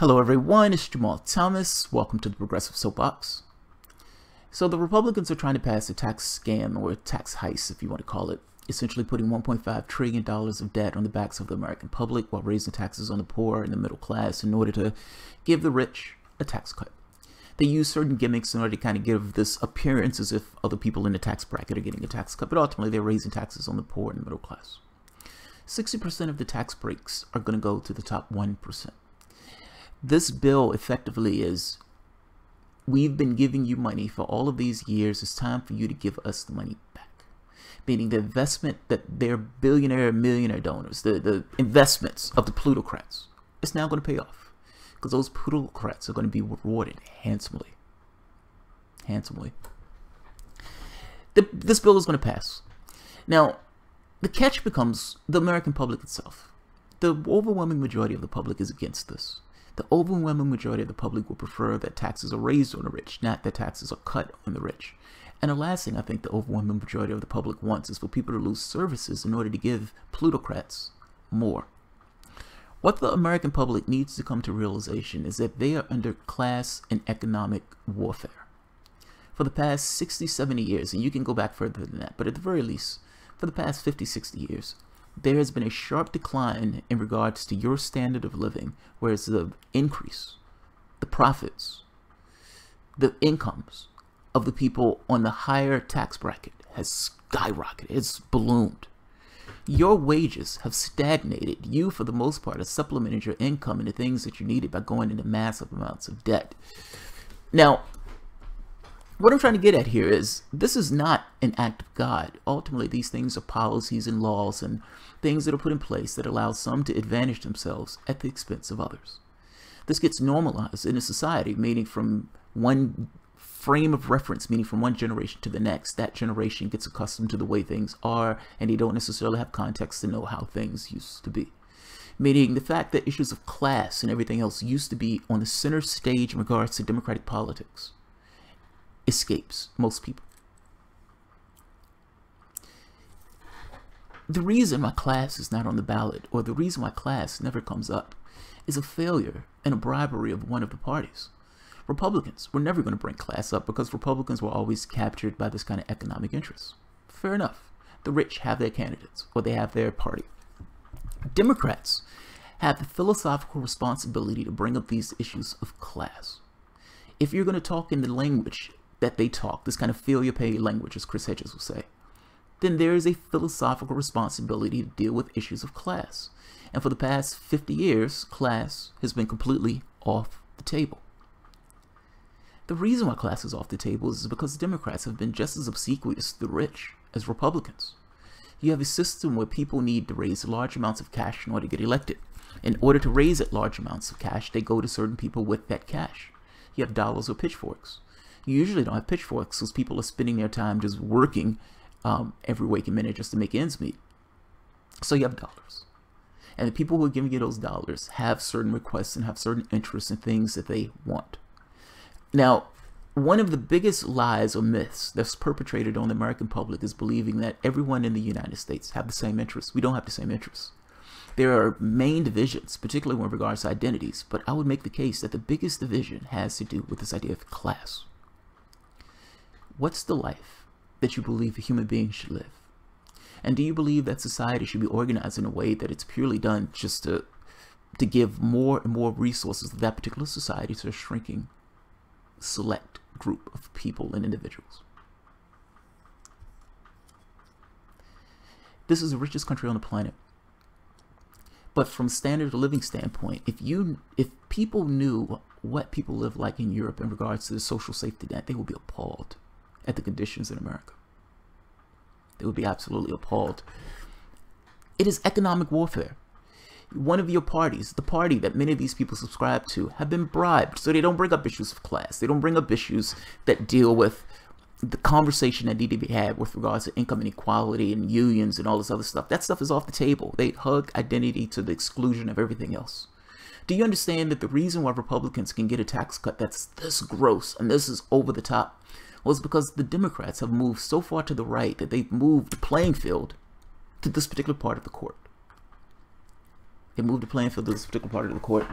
Hello everyone, it's Jamal Thomas. Welcome to the Progressive Soapbox. So the Republicans are trying to pass a tax scam, or a tax heist if you want to call it, essentially putting $1.5 trillion of debt on the backs of the American public while raising taxes on the poor and the middle class in order to give the rich a tax cut. They use certain gimmicks in order to kind of give this appearance as if other people in the tax bracket are getting a tax cut, but ultimately they're raising taxes on the poor and the middle class. 60% of the tax breaks are going to go to the top 1%. This bill effectively is, we've been giving you money for all of these years. It's time for you to give us the money back. Meaning the investment that their billionaire and millionaire donors, the investments of the plutocrats, it's now going to pay off. Because those plutocrats are going to be rewarded handsomely. This bill is going to pass. Now, the catch becomes the American public itself. The overwhelming majority of the public is against this. The overwhelming majority of the public will prefer that taxes are raised on the rich, not that taxes are cut on the rich. And the last thing I think the overwhelming majority of the public wants is for people to lose services in order to give plutocrats more. What the American public needs to come to realization is that they are under class and economic warfare. For the past 60, 70 years, and you can go back further than that, but at the very least, for the past 50, 60 years, there has been a sharp decline in regards to your standard of living, whereas the increase, the profits, the incomes of the people on the higher tax bracket has skyrocketed. It's ballooned. Your wages have stagnated. You, for the most part, have supplemented your income into things that you needed by going into massive amounts of debt. Now, what I'm trying to get at here is, this is not an act of God. Ultimately, these things are policies and laws and things that are put in place that allow some to advantage themselves at the expense of others. This gets normalized in a society, meaning from one frame of reference, meaning from one generation to the next. That generation gets accustomed to the way things are, and they don't necessarily have context to know how things used to be. Meaning the fact that issues of class and everything else used to be on the center stage in regards to democratic politics escapes most people. The reason why class is not on the ballot, or the reason why class never comes up, is a failure and a bribery of one of the parties. Republicans were never going to bring class up because Republicans were always captured by this kind of economic interest. Fair enough. The rich have their candidates, or they have their party. Democrats have the philosophical responsibility to bring up these issues of class. If you're going to talk in the language that they talk, this kind of feel-you-pay language, as Chris Hedges will say, then there is a philosophical responsibility to deal with issues of class. And for the past 50 years, class has been completely off the table. The reason why class is off the table is because Democrats have been just as obsequious to the rich as Republicans. You have a system where people need to raise large amounts of cash in order to get elected. In order to raise that large amounts of cash, they go to certain people with that cash. You have dollars or pitchforks. You usually don't have pitchforks because people are spending their time just working every waking minute just to make ends meet. So you have dollars. And the people who are giving you those dollars have certain requests and have certain interests in things that they want. Now, one of the biggest lies or myths that's perpetrated on the American public is believing that everyone in the United States have the same interests. We don't have the same interests. There are main divisions, particularly with regards to identities, but I would make the case that the biggest division has to do with this idea of class. What's the life that you believe a human being should live? And do you believe that society should be organized in a way that it's purely done just to give more and more resources to that particular society to a shrinking select group of people and individuals? This is the richest country on the planet. But from standard of living standpoint, if people knew what people live like in Europe in regards to the social safety net, they would be appalled at the conditions in America. They would be absolutely appalled. It is economic warfare. One of your parties, the party that many of these people subscribe to, have been bribed, so they don't bring up issues of class. They don't bring up issues that deal with the conversation that need to be had with regards to income inequality and unions and all this other stuff. That stuff is off the table. They hug identity to the exclusion of everything else. Do you understand that the reason why Republicans can get a tax cut that's this gross and this is over the top was because the Democrats have moved so far to the right that they've moved the playing field to this particular part of the court. They moved the playing field to this particular part of the court.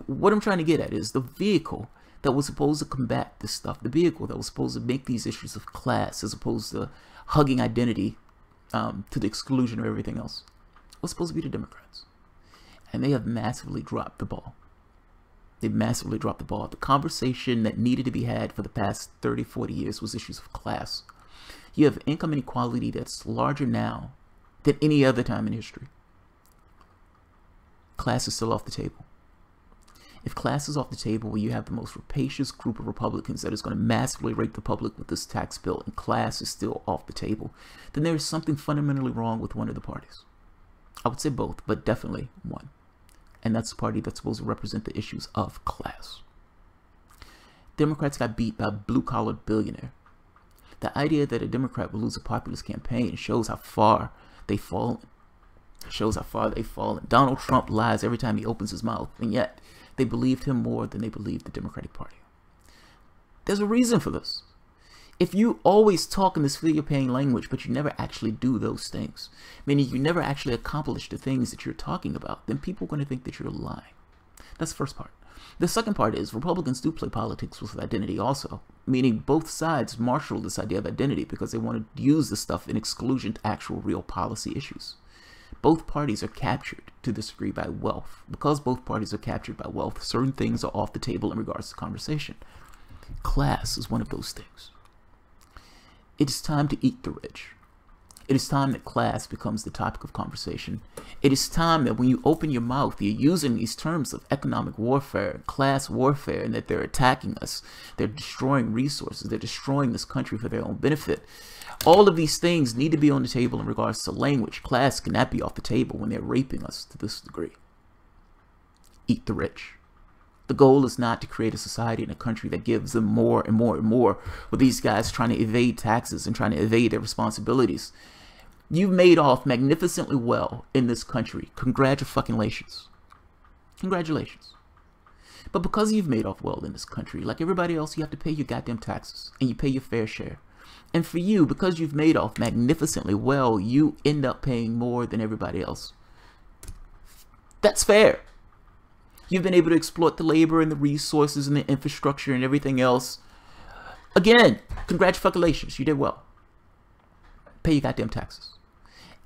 What I'm trying to get at is the vehicle that was supposed to combat this stuff, the vehicle that was supposed to make these issues of class as opposed to hugging identity to the exclusion of everything else, was supposed to be the Democrats. And they have massively dropped the ball. They massively dropped the ball. The conversation that needed to be had for the past 30, 40 years was issues of class. You have income inequality that's larger now than any other time in history. Class is still off the table. If class is off the table, where you have the most rapacious group of Republicans that is going to massively rape the public with this tax bill, and class is still off the table, then there is something fundamentally wrong with one of the parties. I would say both, but definitely one. And that's the party that's supposed to represent the issues of class. Democrats got beat by a blue-collar billionaire. The idea that a Democrat will lose a populist campaign shows how far they've fallen. It shows how far they've fallen. Donald Trump lies every time he opens his mouth, and yet they believed him more than they believed the Democratic Party. There's a reason for this. If you always talk in this figure-paying language, but you never actually do those things, meaning you never actually accomplish the things that you're talking about, then people are going to think that you're lying. That's the first part. The second part is Republicans do play politics with identity also, meaning both sides marshal this idea of identity because they want to use this stuff in exclusion to actual real policy issues. Both parties are captured to this degree by wealth. Because both parties are captured by wealth, certain things are off the table in regards to conversation. Class is one of those things. It is time to eat the rich. It is time that class becomes the topic of conversation. It is time that when you open your mouth, you're using these terms of economic warfare, class warfare, and that they're attacking us. They're destroying resources. They're destroying this country for their own benefit. All of these things need to be on the table in regards to language. Class cannot be off the table when they're raping us to this degree. Eat the rich. The goal is not to create a society in a country that gives them more and more and more, with these guys trying to evade taxes and trying to evade their responsibilities. You've made off magnificently well in this country. Congratulations. Congratulations. But because you've made off well in this country, like everybody else, you have to pay your goddamn taxes, and you pay your fair share. And for you, because you've made off magnificently well, you end up paying more than everybody else. That's fair. You've been able to exploit the labor and the resources and the infrastructure and everything else. Again, congratulations, you did well. Pay your goddamn taxes.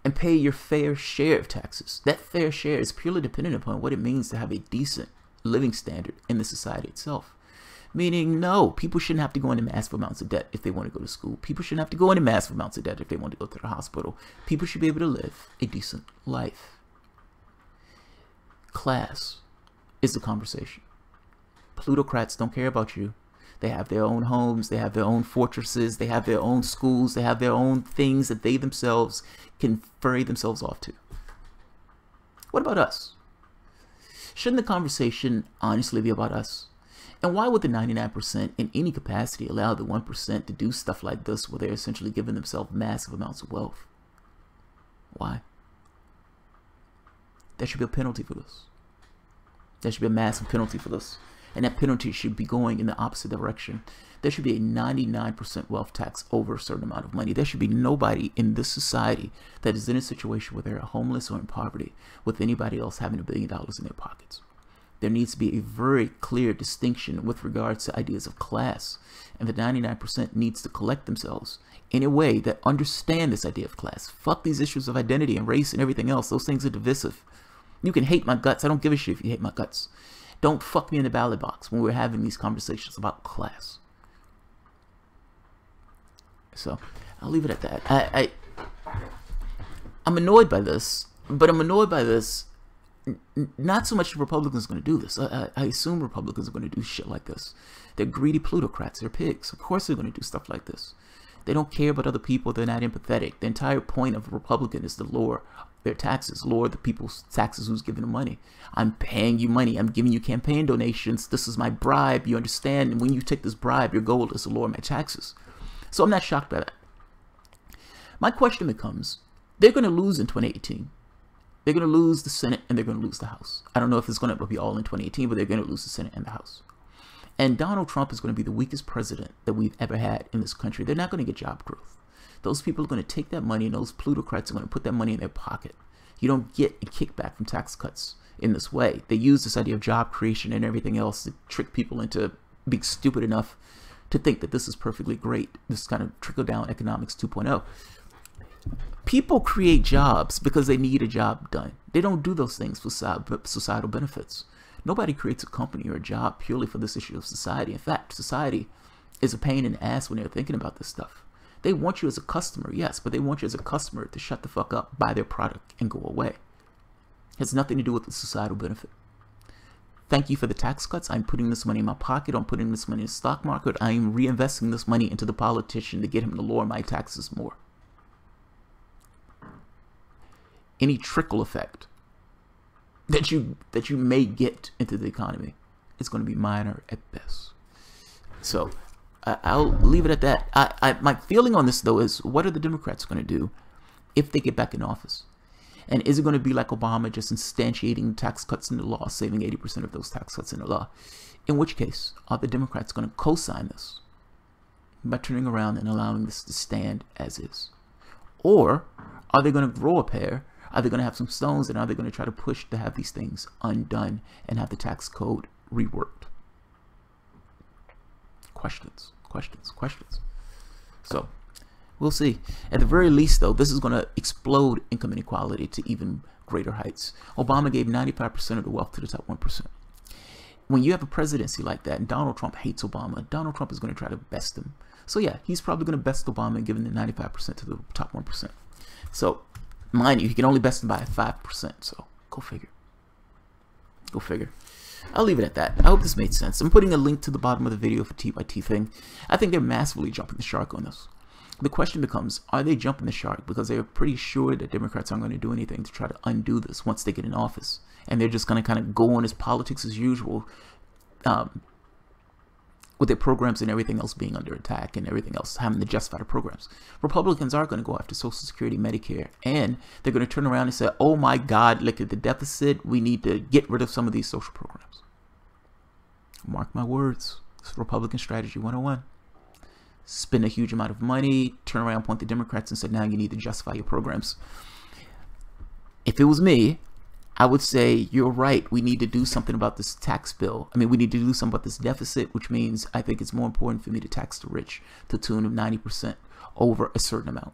And pay your fair share of taxes. That fair share is purely dependent upon what it means to have a decent living standard in the society itself. Meaning, no, people shouldn't have to go into massive amounts of debt if they want to go to school. People shouldn't have to go into massive amounts of debt if they want to go to the hospital. People should be able to live a decent life. Class is the conversation. Plutocrats don't care about you. They have their own homes, they have their own fortresses, they have their own schools, they have their own things that they themselves can ferry themselves off to. What about us? Shouldn't the conversation honestly be about us? And why would the 99% in any capacity allow the 1% to do stuff like this where they're essentially giving themselves massive amounts of wealth? Why? There should be a penalty for this. There should be a massive penalty for this. And that penalty should be going in the opposite direction. There should be a 99% wealth tax over a certain amount of money. There should be nobody in this society that is in a situation where they're homeless or in poverty with anybody else having $1 billion in their pockets. There needs to be a very clear distinction with regards to ideas of class. And the 99% needs to collect themselves in a way that understand this idea of class. Fuck these issues of identity and race and everything else. Those things are divisive. You can hate my guts. I don't give a shit if you hate my guts. Don't fuck me in the ballot box when we're having these conversations about class. So, I'll leave it at that. I'm annoyed by this, but I'm annoyed by this not so much Republicans are going to do this. I assume Republicans are going to do shit like this. They're greedy plutocrats. They're pigs. Of course they're going to do stuff like this. They don't care about other people. They're not empathetic. The entire point of a Republican is to lower their taxes, lower the people's taxes who's giving them money. I'm paying you money. I'm giving you campaign donations. This is my bribe. You understand? And when you take this bribe, your goal is to lower my taxes. So I'm not shocked by that. My question becomes, they're going to lose in 2018. They're going to lose the Senate and they're going to lose the House. I don't know if it's going to be all in 2018, but they're going to lose the Senate and the House. And Donald Trump is going to be the weakest president that we've ever had in this country. They're not going to get job growth. Those people are going to take that money and those plutocrats are going to put that money in their pocket. You don't get a kickback from tax cuts in this way. They use this idea of job creation and everything else to trick people into being stupid enough to think that this is perfectly great. This kind of trickle-down economics 2.0. People create jobs because they need a job done. They don't do those things for societal benefits. Nobody creates a company or a job purely for this issue of society. In fact, society is a pain in the ass when they're thinking about this stuff. They want you as a customer, yes, but they want you as a customer to shut the fuck up, buy their product, and go away. It has nothing to do with the societal benefit. Thank you for the tax cuts. I'm putting this money in my pocket. I'm putting this money in the stock market. I am reinvesting this money into the politician to get him to lower my taxes more. Any trickle effect that you may get into the economy is going to be minor at best. So I'll leave it at that. My feeling on this, though, is what are the Democrats going to do if they get back in office? And is it going to be like Obama, just instantiating tax cuts into law, saving 80% of those tax cuts into law? In which case, are the Democrats going to co-sign this by turning around and allowing this to stand as is? Or are they going to grow a pair? Are they going to have some stones, and are they going to try to push to have these things undone and have the tax code reworked? Questions, questions, questions. So we'll see. At the very least, though, this is going to explode income inequality to even greater heights. Obama gave 95% of the wealth to the top 1%. When you have a presidency like that, and Donald Trump hates Obama, Donald Trump is going to try to best him. So yeah, he's probably going to best Obama and giving the 95% to the top 1%. So mind you, he can only best him by 5%. So go figure. Go figure. I'll leave it at that. I hope this made sense. I'm putting a link to the bottom of the video for T by T thing. I think they're massively jumping the shark on this. The question becomes, are they jumping the shark because they're pretty sure that Democrats aren't going to do anything to try to undo this once they get in office? And they're just going to kind of go on as politics as usual, with their programs and everything else being under attack and everything else having to justify the programs. Republicans are going to go after Social Security, Medicare, and they're going to turn around and say, oh my God, look at the deficit. We need to get rid of some of these social programs. Mark my words. It's Republican Strategy 101. Spend a huge amount of money, turn around, point the Democrats and say, now you need to justify your programs. If it was me, I would say, you're right. We need to do something about this tax bill. I mean, we need to do something about this deficit, which means I think it's more important for me to tax the rich to the tune of 90% over a certain amount.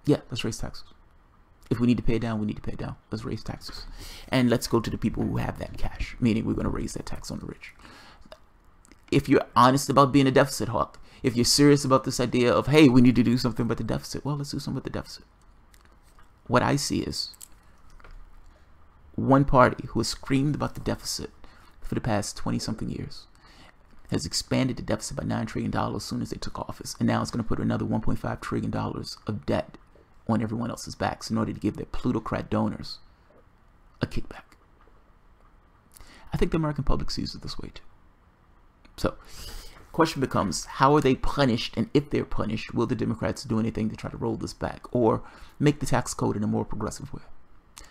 Yeah, let's raise taxes. If we need to pay it down, we need to pay it down. Let's raise taxes. And let's go to the people who have that cash, meaning we're going to raise that tax on the rich. If you're honest about being a deficit hawk, if you're serious about this idea of, hey, we need to do something about the deficit, well, let's do something about the deficit. What I see is one party who has screamed about the deficit for the past 20-something years has expanded the deficit by $9 trillion as soon as they took office. And now it's going to put another $1.5 trillion of debt on everyone else's backs in order to give their plutocrat donors a kickback. I think the American public sees it this way too. So, question becomes, how are they punished? And if they're punished, will the Democrats do anything to try to roll this back or make the tax code in a more progressive way?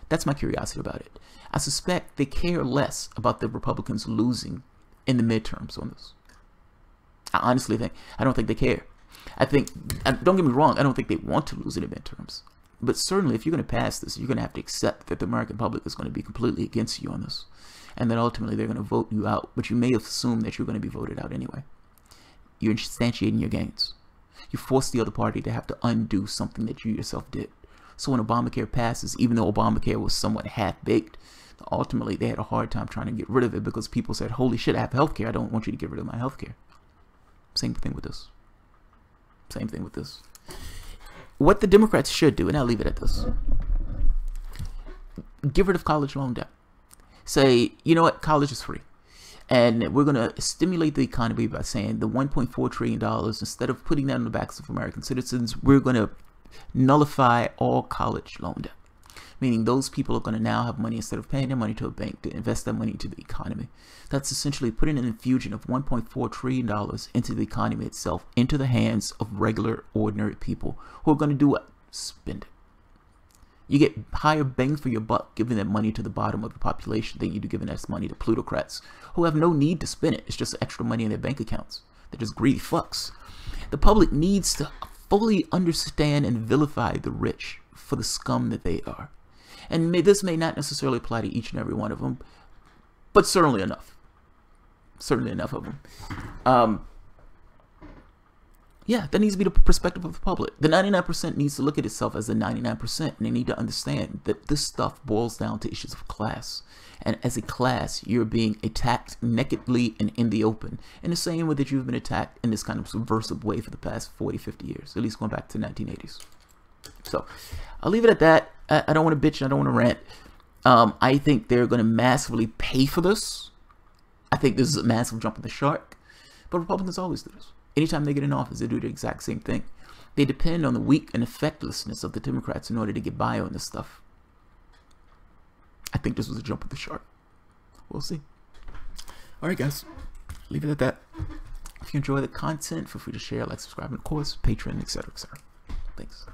That's my curiosity about it. I suspect they care less about the Republicans losing in the midterms on this. I honestly think, I don't think they care. I think, don't get me wrong, I don't think they want to lose in the midterms. But certainly if you're going to pass this, you're going to have to accept that the American public is going to be completely against you on this. And then ultimately they're going to vote you out. But you may assume that you're going to be voted out anyway. You're instantiating your gains. You force the other party to have to undo something that you yourself did. So when Obamacare passes, even though Obamacare was somewhat half-baked, ultimately they had a hard time trying to get rid of it because people said, holy shit, I have healthcare. I don't want you to get rid of my healthcare. Same thing with this. Same thing with this. What the Democrats should do, and I'll leave it at this, get rid of college loan debt. Say, you know what, college is free. And we're going to stimulate the economy by saying the $1.4 trillion, instead of putting that on the backs of American citizens, we're going to nullify all college loan debt. Meaning those people are going to now have money, instead of paying their money to a bank, to invest that money into the economy. That's essentially putting an infusion of $1.4 trillion into the economy itself, into the hands of regular, ordinary people who are going to do what? Spend it. You get higher bang for your buck giving that money to the bottom of the population than you do giving that money to plutocrats who have no need to spend it. It's just extra money in their bank accounts. They're just greedy fucks. The public needs to fully understand and vilify the rich for the scum that they are. And this may not necessarily apply to each and every one of them, but certainly enough. Certainly enough of them. Yeah, that needs to be the perspective of the public. The 99% needs to look at itself as the 99%, and they need to understand that this stuff boils down to issues of class. And as a class, you're being attacked nakedly and in the open, in the same way that you've been attacked in this kind of subversive way for the past 40, 50 years, at least going back to the 1980s. So I'll leave it at that. I don't want to bitch, I don't want to rant. I think they're going to massively pay for this. I think this is a massive jump in the shark, but Republicans always do this. Anytime they get in office, they do the exact same thing. They depend on the weak and effectlessness of the Democrats in order to get by on this stuff. I think this was a jump with the shark. We'll see. All right, guys. Leave it at that. If you enjoy the content, feel free to share, like, subscribe, and of course, Patreon, etc., etc. Thanks.